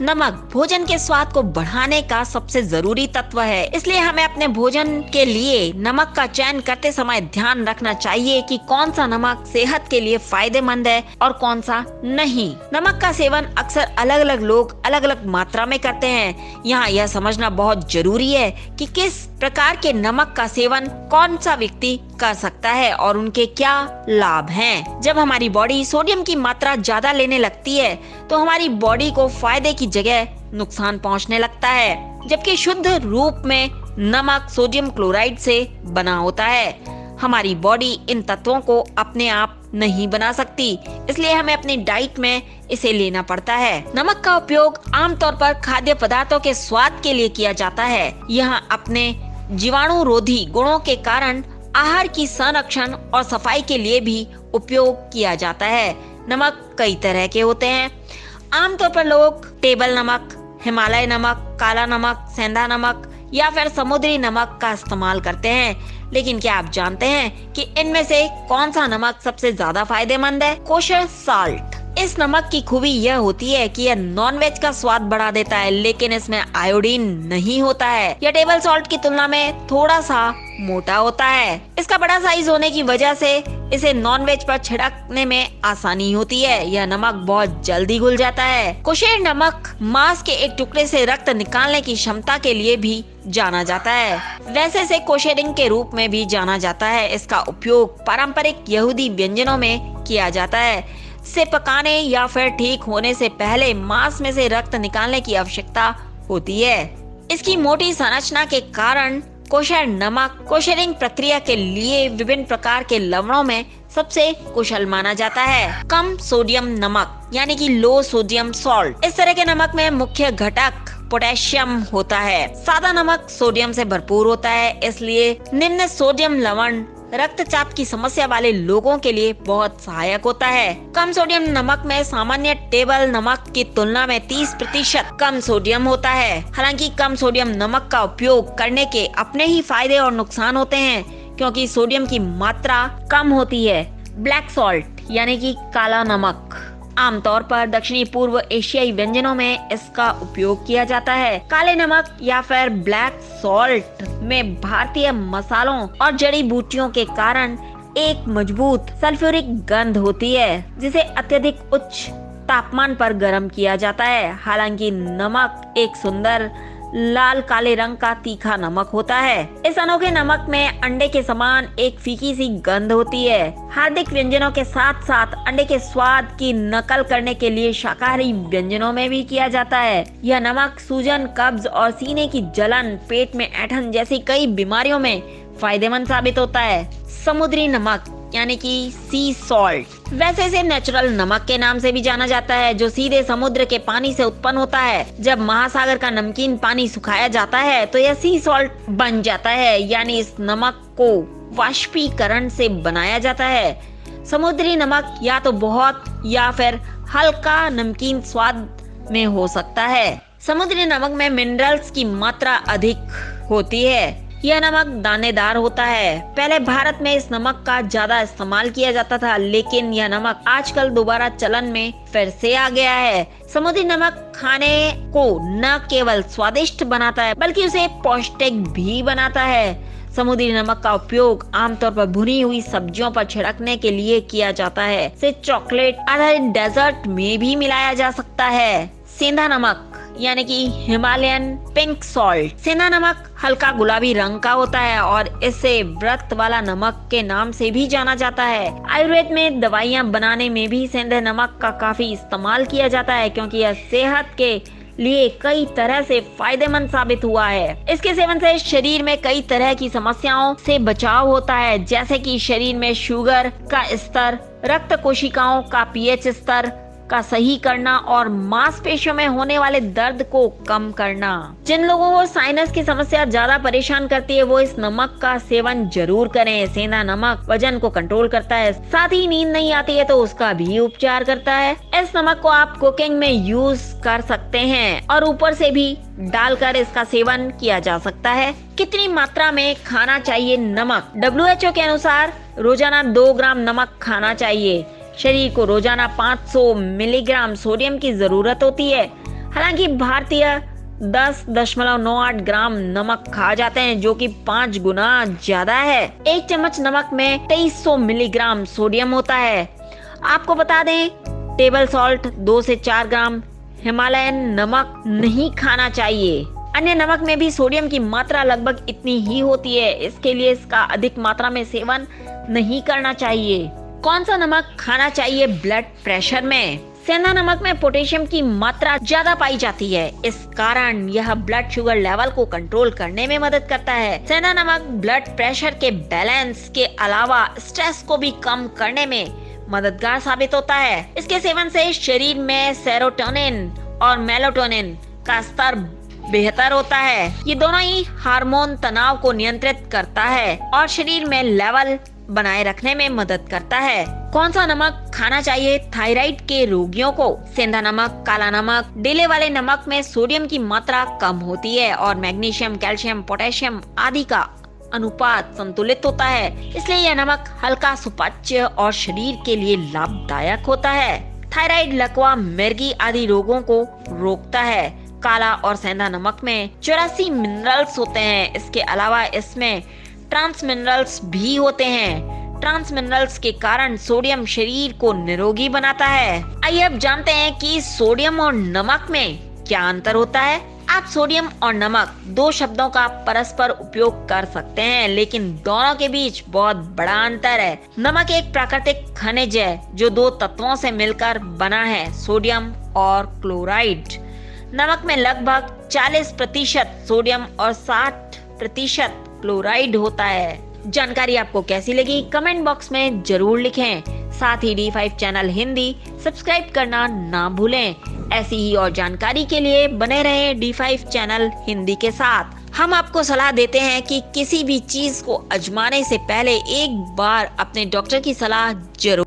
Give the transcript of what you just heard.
नमक भोजन के स्वाद को बढ़ाने का सबसे जरूरी तत्व है, इसलिए हमें अपने भोजन के लिए नमक का चयन करते समय ध्यान रखना चाहिए कि कौन सा नमक सेहत के लिए फायदेमंद है और कौन सा नहीं। नमक का सेवन अक्सर अलग अलग लोग अलग अलग मात्रा में करते हैं। यहाँ यह समझना बहुत जरूरी है कि किस प्रकार के नमक का सेवन कौन सा व्यक्ति कर सकता है और उनके क्या लाभ हैं। जब हमारी बॉडी सोडियम की मात्रा ज्यादा लेने लगती है तो हमारी बॉडी को फायदे की जगह नुकसान पहुंचने लगता है, जबकि शुद्ध रूप में नमक सोडियम क्लोराइड से बना होता है। हमारी बॉडी इन तत्वों को अपने आप नहीं बना सकती, इसलिए हमें अपनी डाइट में इसे लेना पड़ता है। नमक का उपयोग आमतौर पर खाद्य पदार्थों के स्वाद के लिए किया जाता है। यह अपने जीवाणुरोधी गुणों के कारण आहार की संरक्षण और सफाई के लिए भी उपयोग किया जाता है। नमक कई तरह के होते हैं। आमतौर पर लोग टेबल नमक, हिमालय नमक, काला नमक, सेंधा नमक या फिर समुद्री नमक का इस्तेमाल करते हैं। लेकिन क्या आप जानते हैं कि इनमें से कौन सा नमक सबसे ज्यादा फायदेमंद है? Kosher salt. इस नमक की खूबी यह होती है कि यह नॉनवेज का स्वाद बढ़ा देता है, लेकिन इसमें आयोडीन नहीं होता है। यह टेबल सॉल्ट की तुलना में थोड़ा सा मोटा होता है। इसका बड़ा साइज होने की वजह से इसे नॉनवेज पर छिड़कने में आसानी होती है। यह नमक बहुत जल्दी घुल जाता है। कोशेर नमक मांस के एक टुकड़े से रक्त निकालने की क्षमता के लिए भी जाना जाता है। वैसे इसे कोशेरिंग के रूप में भी जाना जाता है। इसका उपयोग पारंपरिक यहूदी व्यंजनों में किया जाता है। से पकाने या फिर ठीक होने से पहले मांस में से रक्त निकालने की आवश्यकता होती है। इसकी मोटी संरचना के कारण कोशर नमक कोशरिंग प्रक्रिया के लिए विभिन्न प्रकार के लवणों में सबसे कुशल माना जाता है। कम सोडियम नमक यानी कि लो सोडियम सॉल्ट। इस तरह के नमक में मुख्य घटक पोटेशियम होता है। सादा नमक सोडियम से भरपूर होता है, इसलिए निम्न सोडियम लवण रक्तचाप की समस्या वाले लोगों के लिए बहुत सहायक होता है। कम सोडियम नमक में सामान्य टेबल नमक की तुलना में 30% कम सोडियम होता है। हालांकि कम सोडियम नमक का उपयोग करने के अपने ही फायदे और नुकसान होते हैं, क्योंकि सोडियम की मात्रा कम होती है। ब्लैक सॉल्ट यानी कि काला नमक आमतौर पर दक्षिणी पूर्व एशियाई व्यंजनों में इसका उपयोग किया जाता है। काले नमक या फिर ब्लैक सॉल्ट में भारतीय मसालों और जड़ी बूटियों के कारण एक मजबूत सल्फ्यूरिक गंध होती है, जिसे अत्यधिक उच्च तापमान पर गर्म किया जाता है। हालांकि नमक एक सुंदर लाल काले रंग का तीखा नमक होता है। इस अनोखे नमक में अंडे के समान एक फीकी सी गंध होती है। हार्दिक व्यंजनों के साथ साथ अंडे के स्वाद की नकल करने के लिए शाकाहारी व्यंजनों में भी किया जाता है। यह नमक सूजन, कब्ज और सीने की जलन, पेट में ऐंठन जैसी कई बीमारियों में फायदेमंद साबित होता है। समुद्री नमक यानी कि सी सॉल्ट। वैसे इसे नेचुरल नमक के नाम से भी जाना जाता है, जो सीधे समुद्र के पानी से उत्पन्न होता है। जब महासागर का नमकीन पानी सुखाया जाता है तो यह सी सॉल्ट बन जाता है, यानी इस नमक को वाष्पीकरण से बनाया जाता है। समुद्री नमक या तो बहुत या फिर हल्का नमकीन स्वाद में हो सकता है। समुद्री नमक में मिनरल्स की मात्रा अधिक होती है। यह नमक दानेदार होता है। पहले भारत में इस नमक का ज्यादा इस्तेमाल किया जाता था, लेकिन यह नमक आजकल दोबारा चलन में फिर से आ गया है। समुद्री नमक खाने को न केवल स्वादिष्ट बनाता है, बल्कि उसे पौष्टिक भी बनाता है। समुद्री नमक का उपयोग आमतौर पर भुनी हुई सब्जियों पर छिड़कने के लिए किया जाता है। इसे चॉकलेट आधारित डेजर्ट में भी मिलाया जा सकता है। सेंधा नमक यानी कि हिमालयन पिंक सॉल्ट। सेंधा नमक हल्का गुलाबी रंग का होता है और इसे व्रत वाला नमक के नाम से भी जाना जाता है। आयुर्वेद में दवाइयां बनाने में भी सेंधे नमक का काफी इस्तेमाल किया जाता है, क्योंकि यह सेहत के लिए कई तरह से फायदेमंद साबित हुआ है। इसके सेवन से शरीर में कई तरह की समस्याओं से बचाव होता है, जैसे कि शरीर में शुगर का स्तर, रक्त कोशिकाओं का पीएच स्तर का सही करना और मांसपेशियों में होने वाले दर्द को कम करना। जिन लोगों को साइनस की समस्या ज्यादा परेशान करती है, वो इस नमक का सेवन जरूर करें। सेंधा नमक वजन को कंट्रोल करता है, साथ ही नींद नहीं आती है तो उसका भी उपचार करता है। इस नमक को आप कुकिंग में यूज कर सकते हैं और ऊपर से भी डालकर इसका सेवन किया जा सकता है। कितनी मात्रा में खाना चाहिए नमक? WHO के अनुसार रोजाना 2 ग्राम नमक खाना चाहिए। शरीर को रोजाना 500 मिलीग्राम सोडियम की जरूरत होती है। हालांकि भारतीय 10.98 ग्राम नमक खा जाते हैं, जो कि 5 गुना ज्यादा है। 1 चम्मच नमक में 2300 मिलीग्राम सोडियम होता है। आपको बता दें, टेबल सॉल्ट 2 से 4 ग्राम हिमालयन नमक नहीं खाना चाहिए। अन्य नमक में भी सोडियम की मात्रा लगभग इतनी ही होती है, इसके लिए इसका अधिक मात्रा में सेवन नहीं करना चाहिए। कौन सा नमक खाना चाहिए ब्लड प्रेशर में? सेंधा नमक में पोटेशियम की मात्रा ज्यादा पाई जाती है, इस कारण यह ब्लड शुगर लेवल को कंट्रोल करने में मदद करता है। सेंधा नमक ब्लड प्रेशर के बैलेंस के अलावा स्ट्रेस को भी कम करने में मददगार साबित होता है। इसके सेवन से शरीर में सेरोटोनिन और मेलाटोनिन का स्तर बेहतर होता है। ये दोनों ही हार्मोन तनाव को नियंत्रित करता है और शरीर में लेवल बनाए रखने में मदद करता है। कौन सा नमक खाना चाहिए थायराइड के रोगियों को? सेंधा नमक, काला नमक, डेले वाले नमक में सोडियम की मात्रा कम होती है और मैग्नीशियम, कैल्शियम, पोटेशियम आदि का अनुपात संतुलित होता है, इसलिए यह नमक हल्का, सुपाच्य और शरीर के लिए लाभदायक होता है। थायराइड, लकवा, मिर्गी आदि रोगों को रोकता है। काला और सेंधा नमक में 84 मिनरल्स होते हैं। इसके अलावा इसमें ट्रांस मिनरल्स भी होते हैं। ट्रांस मिनरल्स के कारण सोडियम शरीर को निरोगी बनाता है। आइए अब जानते हैं कि सोडियम और नमक में क्या अंतर होता है। आप सोडियम और नमक 2 शब्दों का परस्पर उपयोग कर सकते हैं, लेकिन दोनों के बीच बहुत बड़ा अंतर है। नमक एक प्राकृतिक खनिज है जो 2 तत्वों से मिलकर बना है, सोडियम और क्लोराइड। नमक में लगभग 40% सोडियम और 60% क्लोराइड होता है। जानकारी आपको कैसी लगी कमेंट बॉक्स में जरूर लिखें। साथ ही D5 चैनल हिंदी सब्सक्राइब करना ना भूलें। ऐसी ही और जानकारी के लिए बने रहें D5 चैनल हिंदी के साथ। हम आपको सलाह देते हैं कि किसी भी चीज को आजमाने से पहले एक बार अपने डॉक्टर की सलाह जरूर